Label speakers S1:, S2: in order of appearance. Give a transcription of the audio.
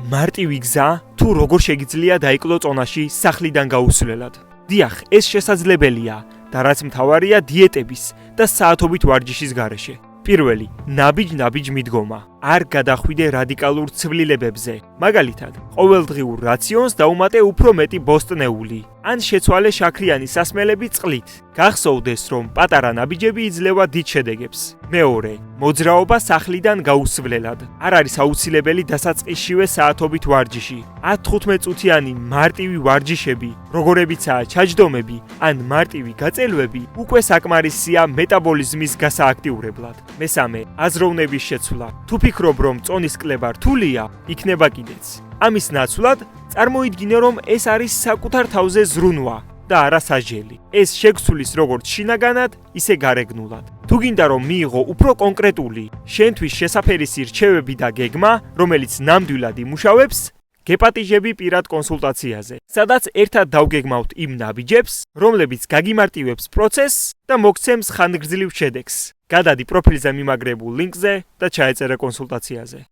S1: მარტივი გზა თუ როგორ შეგიძლია დაიკლო წონაში სახლიდან გაუსვლელად. დიახ, ეს შესაძლებელია და რაც მთავარია დიეტების და საათობით ვარჯიშის გარეშე. პირველი, ნაბიჯ მიდგომა. არ გადახვიდე რადიკალურ ცვლილებებზე. მაგალითად, ყოველდღიურ რაციონს დაუმატე უფრო მეტი ბოსტნეული, ან შეცვალე შაქრიანი სასმელები წყლით. გახსოვდეს, რომ პატარა ნაბიჯები იძლევა დიდ შედეგებს. მეორე, მოძრაობა სახლიდან გაუსვლელად. არ არის აუცილებელი დასაწყისშივე საათობით ვარჯიში. 10-15 წუთიანი მარტივი ვარჯიშები, როგორებიცაა ჩაჯდომები ან მარტივი გაწელვები, უკვე საკმარისია მეტაბოლიზმის გასააქტიურებლად. მესამე, აზროვნების შეცვლა. თუ ფიქრობ, რომ წონის კლება რთულია, იქნება კიდეც. ამის ნაცვლად, წარმოიდგინე, რომ ეს არის საკუთარ თავზე ზრუნვა და არა სასჯელი. ეს შეგცვლის როგორც შინაგანად, ისე გარეგნულად. თუ გინდა რომ მიიღო უფრო კონკრეტული, შენთვის შესაფერისი რჩევები და გეგმა, რომელიც ნამდვილად იმუშავებს, გეპატიჟები პირად კონსულტაციაზე, სადაც ერთად დავგეგმავთ იმ ნაბიჯებს, რომლებიც გაგიმარტივებს პროცესს და მოგცემს ხანგრძლივ შედეგს. გადადი პროფილზე მიმაგრებულ ლინკზე და ჩაეწერე კონსულტაციაზე.